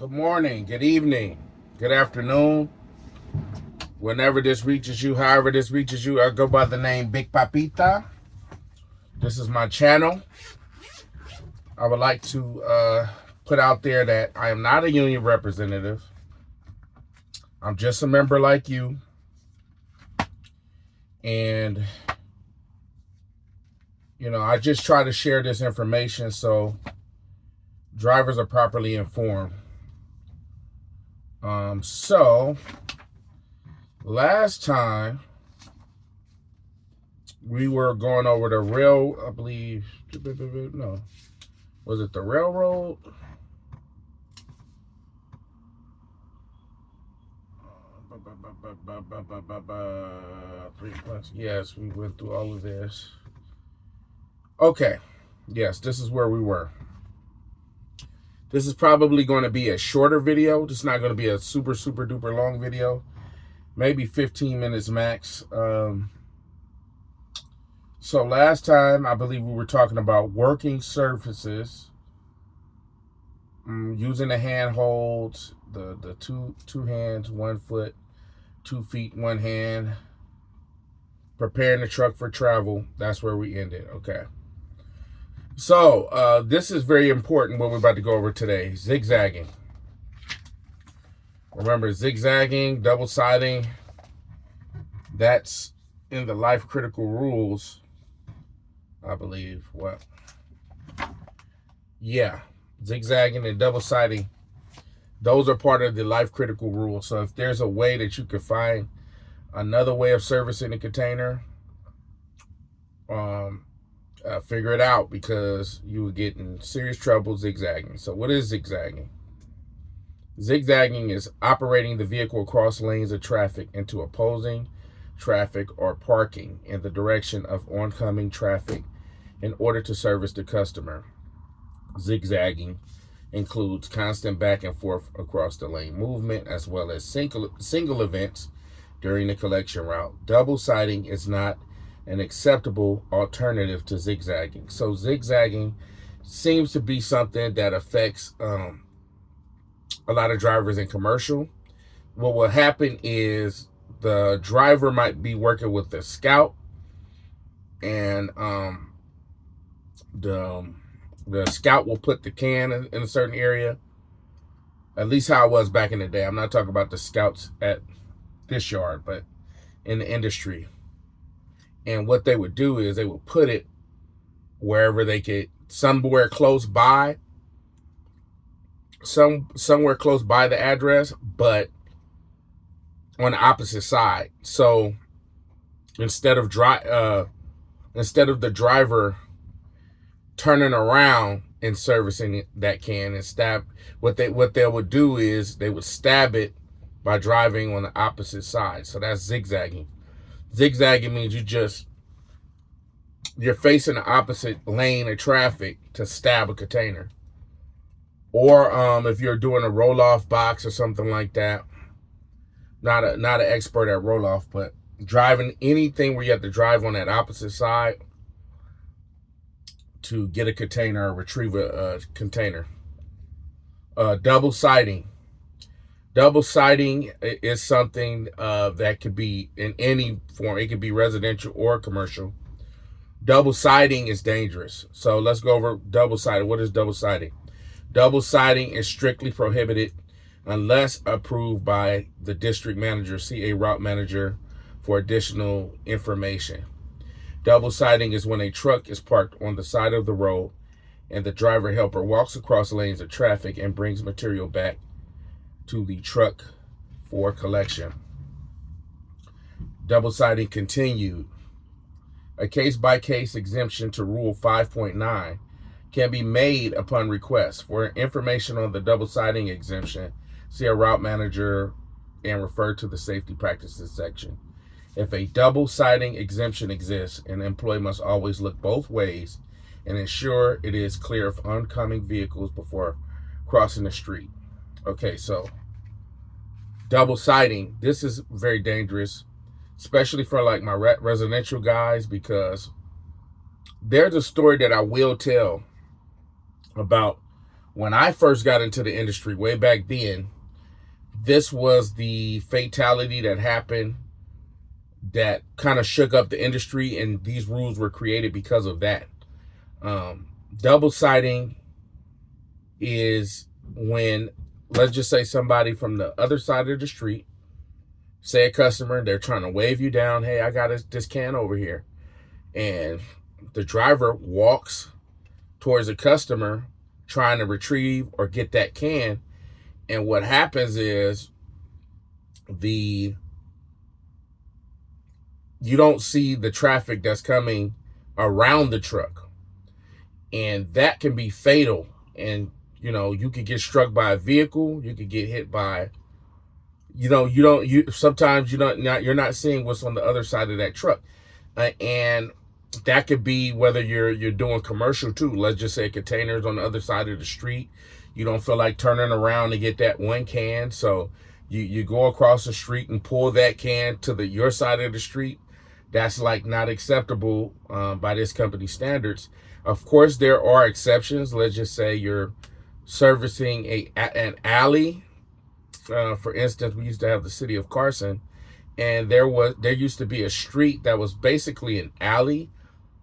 Good morning, good evening, good afternoon. Whenever this reaches you, however this reaches you, I go by the name Big Papita. This is my channel. I would like to put out there that I am not a union representative. I'm just a member like you. And, I just try to share this information so drivers are properly informed. So last time we were going over the rail, I believe, no, was it the railroad? Yes, we went through all of this. Okay, yes, this is where we were. This is probably going to be a shorter video. This is not going to be a super duper long video. Maybe 15 minutes max. So last time, I believe we were talking about working surfaces, using the handholds, the two hands, 1 foot, 2 feet, 1 hand, preparing the truck for travel. That's where we ended. Okay. So this is very important, what we're about to go over today. Zigzagging. Remember, zigzagging, double siding, that's in the life critical rules, I believe. What? Yeah, zigzagging and double siding, those are part of the life critical rules. So if there's a way that you could find another way of servicing the container, figure it out, because you would get in serious trouble zigzagging. So what is zigzagging? Zigzagging is operating the vehicle across lanes of traffic into opposing traffic or parking in the direction of oncoming traffic in order to service the customer. Zigzagging includes constant back and forth across the lane movement, as well as single events during the collection route. Double siding is not an acceptable alternative to zigzagging. So zigzagging seems to be something that affects a lot of drivers in commercial. What will happen is the driver might be working with the scout, and the scout will put the can in a certain area. At least how it was back in the day. I'm not talking about the scouts at this yard, but in the industry. And what they would do is they would put it wherever they could, somewhere close by the address, but on the opposite side. So instead of the driver turning around and servicing that can and stab, what they would do is they would stab it by driving on the opposite side. So that's zigzagging. Zigzagging means you're facing the opposite lane of traffic to stab a container. Or if you're doing a roll-off box or something like that. Not an expert at roll-off, but driving anything where you have to drive on that opposite side to get a container or retrieve a container. Double siding. Double siding is something that could be in any form. It could be residential or commercial. Double siding is dangerous. So let's go over double siding. What is double siding? Double siding is strictly prohibited unless approved by the district manager, see a route manager for additional information. Double siding is when a truck is parked on the side of the road and the driver helper walks across lanes of traffic and brings material back to the truck for collection. Double siding continued. A case-by-case exemption to Rule 5.9 can be made upon request. For information on the double siding exemption, see a route manager and refer to the safety practices section. If a double siding exemption exists, an employee must always look both ways and ensure it is clear of oncoming vehicles before crossing the street. Okay, so double siding, this is very dangerous, especially for like my residential guys, because there's a story that I will tell about When I first got into the industry way back then, this was the fatality that happened that kind of shook up the industry, and these rules were created because of that. Double siding is when, let's just say, somebody from the other side of the street, say a customer, they're trying to wave you down, hey, I got this can over here. And the driver walks towards the customer trying to retrieve or get that can. And what happens is you don't see the traffic that's coming around the truck. And that can be fatal. And, you could get struck by a vehicle. You could get hit by, sometimes you're not seeing what's on the other side of that truck. And that could be whether you're doing commercial too. Let's just say containers on the other side of the street. You don't feel like turning around to get that one can. So you go across the street and pull that can to your side of the street. That's like not acceptable by this company standards. Of course, there are exceptions. Let's just say you're servicing an alley. For instance, we used to have the city of Carson, and there used to be a street that was basically an alley.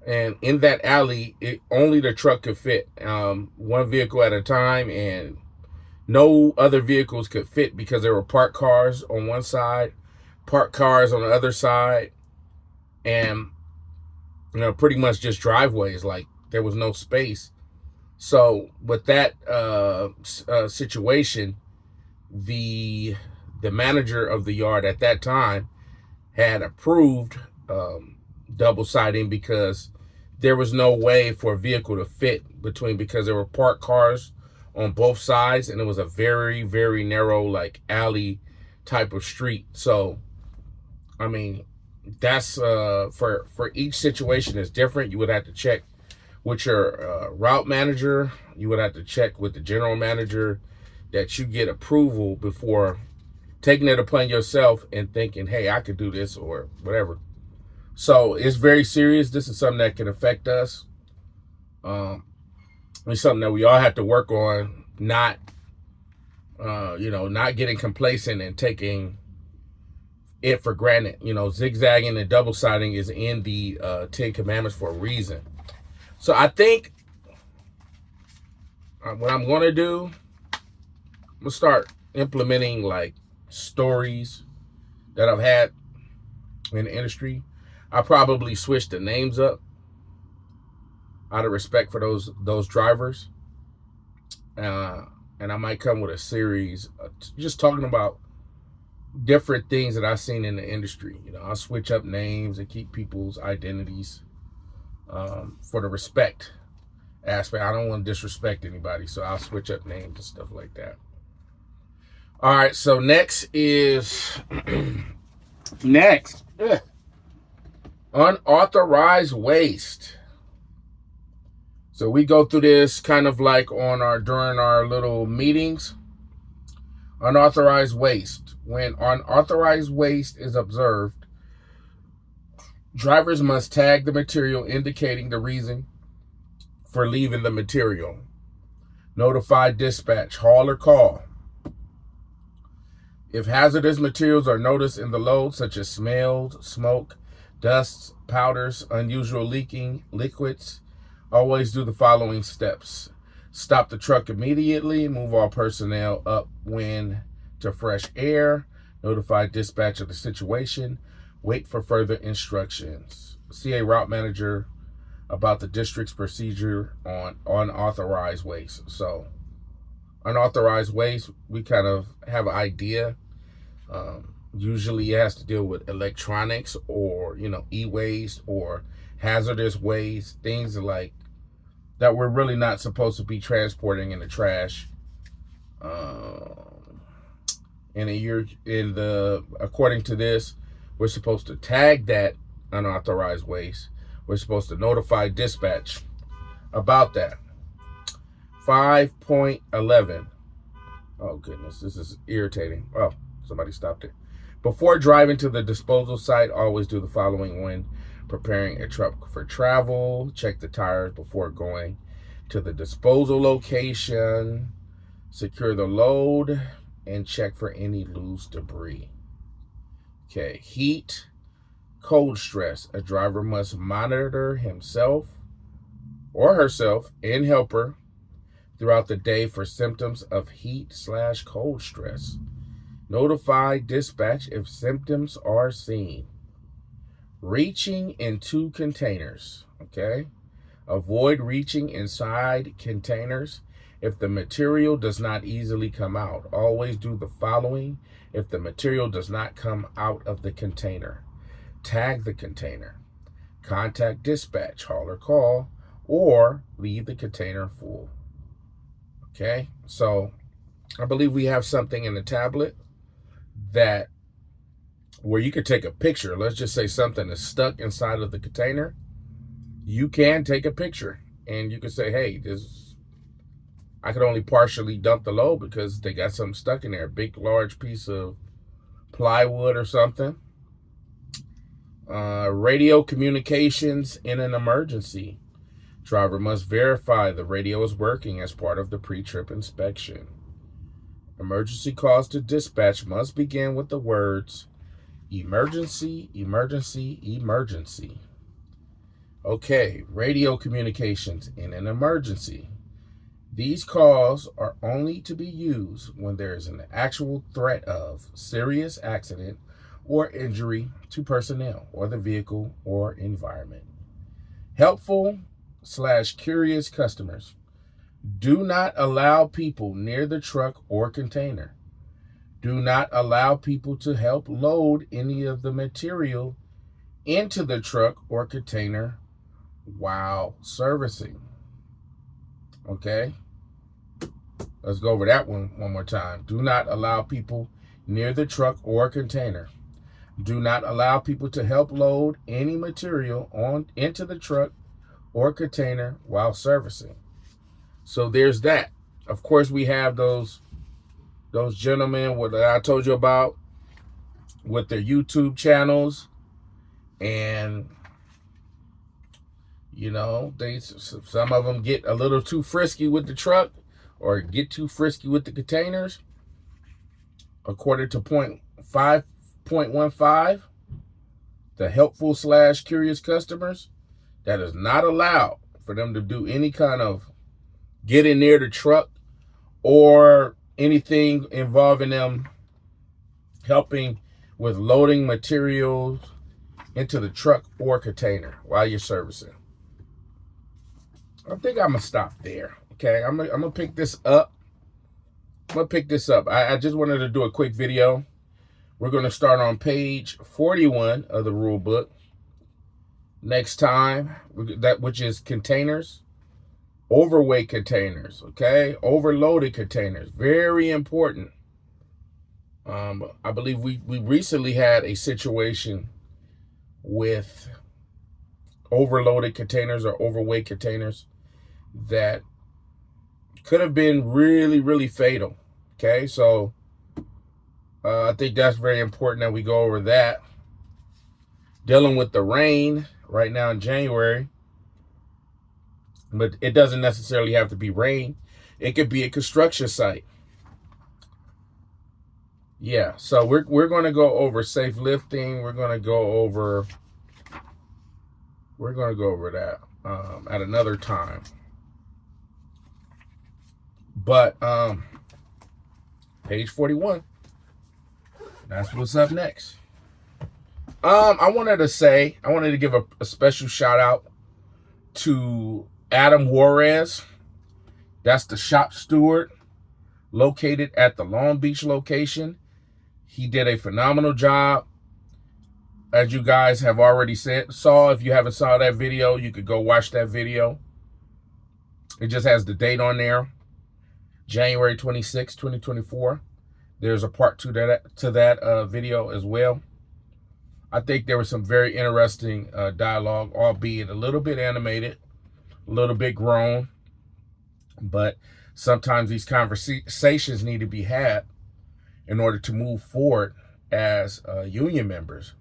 And in that alley, only the truck could fit, one vehicle at a time, and no other vehicles could fit because there were parked cars on one side, parked cars on the other side, and pretty much just driveways. Like, there was no space. So with that situation, the manager of the yard at that time had approved double siding because there was no way for a vehicle to fit because there were parked cars on both sides, and it was a very, very narrow, like, alley type of street. So, I mean, that's for each situation is different. You would have to check with your route manager. You would have to check with the general manager that you get approval before taking it upon yourself and thinking, hey, I could do this or whatever. So it's very serious. This is something that can affect us. It's something that we all have to work on, not getting complacent and taking it for granted. Zigzagging and double siding is in the 10 Commandments for a reason. So I think what I'm going to do, I'm going to start implementing like stories that I've had in the industry. I probably switch the names up out of respect for those drivers. And I might come with a series just talking about different things that I've seen in the industry. I'll switch up names and keep people's identities for the respect aspect. I don't want to disrespect anybody, so I'll switch up names and stuff like that. All right, so next is unauthorized waste. So we go through this kind of like during our little meetings. Unauthorized waste. When unauthorized waste is observed, drivers must tag the material indicating the reason for leaving the material. Notify dispatch, haul, or call. If hazardous materials are noticed in the load, such as smells, smoke, dusts, powders, unusual leaking liquids, always do the following steps. Stop the truck immediately. Move all personnel upwind to fresh air. Notify dispatch of the situation. Wait for further instructions. See a route manager about the district's procedure on unauthorized waste. So, unauthorized waste, we kind of have an idea. Usually it has to deal with electronics or, e-waste or hazardous waste, things like that we're really not supposed to be transporting in the trash. According to this, we're supposed to tag that unauthorized waste. We're supposed to notify dispatch about that. 5.11. Oh goodness, this is irritating. Oh, somebody stopped it. Before driving to the disposal site, always do the following when preparing a truck for travel. Check the tires before going to the disposal location, secure the load, and check for any loose debris. Okay, heat, cold stress. A driver must monitor himself or herself and helper throughout the day for symptoms of heat/cold stress. Notify dispatch if symptoms are seen. Reaching into containers, okay? Avoid reaching inside containers if the material does not easily come out. Always do the following if the material does not come out of the container. Tag the container. Contact dispatch, haul or call, or leave the container full. Okay, so I believe we have something in the tablet that where you could take a picture. Let's just say something is stuck inside of the container. You can take a picture and you can say, hey, I could only partially dump the load because they got something stuck in there, a big, large piece of plywood or something. Radio communications in an emergency. Driver must verify the radio is working as part of the pre-trip inspection. Emergency calls to dispatch must begin with the words, emergency, emergency, emergency. Okay, radio communications in an emergency. These calls are only to be used when there is an actual threat of serious accident or injury to personnel or the vehicle or environment. Helpful/curious customers. Do not allow people near the truck or container. Do not allow people to help load any of the material into the truck or container while servicing. Okay? Let's go over that one more time. Do not allow people near the truck or container. Do not allow people to help load any material into the truck or container while servicing. So there's that. Of course, we have those gentlemen that I told you about with their YouTube channels, and you know, some of them get a little too frisky with the truck or get too frisky with the containers. According to point 5.15, the helpful/curious customers, that is not allowed for them to do any kind of get in near the truck or anything involving them helping with loading materials into the truck or container while you're servicing. I think I'm gonna stop there. Okay, I'm gonna pick this up. I just wanted to do a quick video. We're gonna start on page 41 of the rule book. Next time, which is containers. Overweight containers, okay? Overloaded containers, very important. I believe we recently had a situation with overloaded containers or overweight containers that could have been really, really fatal, okay? So I think that's very important that we go over that. Dealing with the rain right now in January. But it doesn't necessarily have to be rain. It could be a construction site. Yeah, so we're going to go over safe lifting. We're going to go over that at another time. But page 41. That's what's up next. I wanted to give a special shout out to Adam Juarez. That's the shop steward located at the Long Beach location. He did a phenomenal job. As you guys have already saw, if you haven't saw that video, you could go watch that video. It just has the date on there, January 26, 2024. There's a part to that video as well. I think there was some very interesting dialogue, albeit a little bit animated, a little bit grown, but sometimes these conversations need to be had in order to move forward as union members.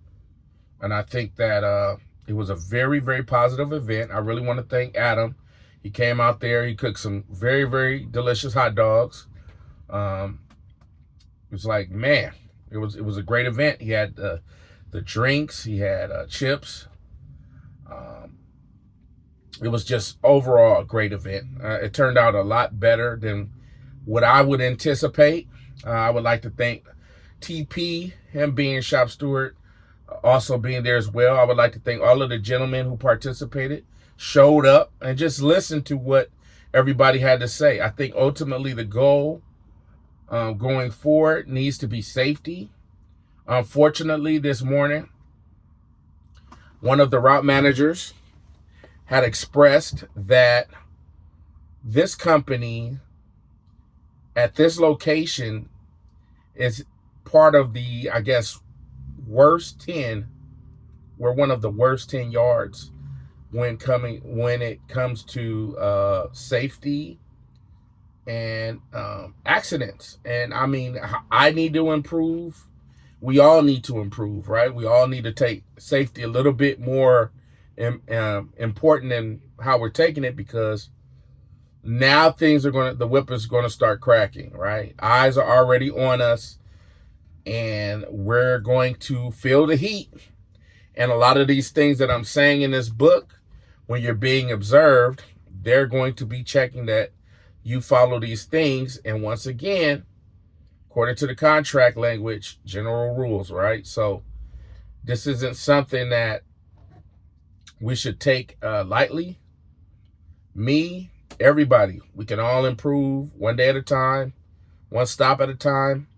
And I think that it was a very, very positive event. I really want to thank Adam. He came out there. He cooked some very, very delicious hot dogs. It was like, man, it was a great event. He had the drinks. He had chips. It was just overall a great event. It turned out a lot better than what I would anticipate. I would like to thank TP, him being shop steward, also being there as well. I would like to thank all of the gentlemen who participated, showed up, and just listened to what everybody had to say. I think ultimately the goal going forward needs to be safety. Unfortunately, this morning, one of the route managers had expressed that this company at this location is part of the, I guess, worst 10. We're one of the worst 10 yards when it comes to safety and accidents. And I mean, I need to improve. We all need to improve, right? We all need to take safety a little bit more important in how we're taking it, because now the whip is going to start cracking, right? Eyes are already on us, and we're going to feel the heat. And a lot of these things that I'm saying in this book, when you're being observed, they're going to be checking that you follow these things. And once again, according to the contract language, general rules, right? So this isn't something that we should take lightly. Me, everybody, we can all improve one day at a time, one stop at a time.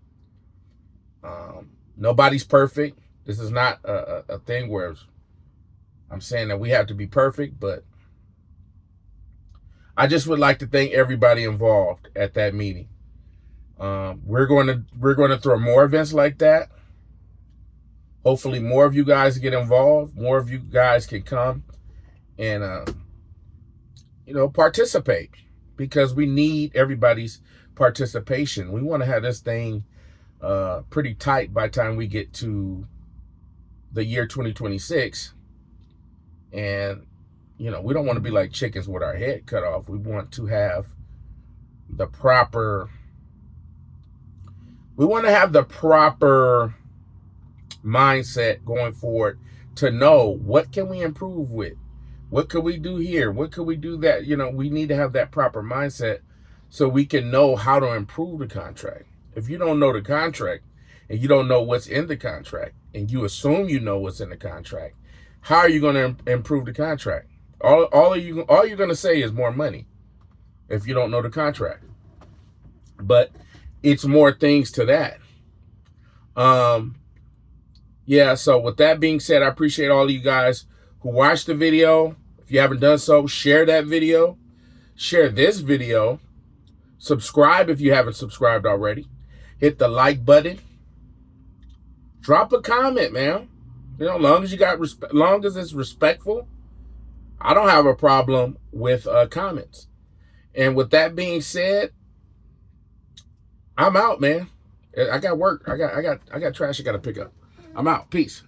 Nobody's perfect. This is not a thing where I'm saying that we have to be perfect, but I just would like to thank everybody involved at that meeting. We're going to throw more events like that. Hopefully more of you guys get involved. More of you guys can come and, participate, because we need everybody's participation. We want to have this thing pretty tight by the time we get to the year 2026. And, we don't want to be like chickens with our head cut off. We want to have the proper mindset going forward to know what can we improve with, what could we do here, what could we do that. We need to have that proper mindset so we can know how to improve the contract. If you don't know the contract and you don't know what's in the contract and you assume you know what's in the contract, how are you going to improve the contract? All you're going to say is more money if you don't know the contract. But it's more things to that. Yeah, so with that being said, I appreciate all of you guys who watched the video. If you haven't done so, share that video. Share this video. Subscribe if you haven't subscribed already. Hit the like button. Drop a comment, man. Long as it's respectful, I don't have a problem with comments. And with that being said, I'm out, man. I got work. I got trash I got to pick up. I'm out. Peace.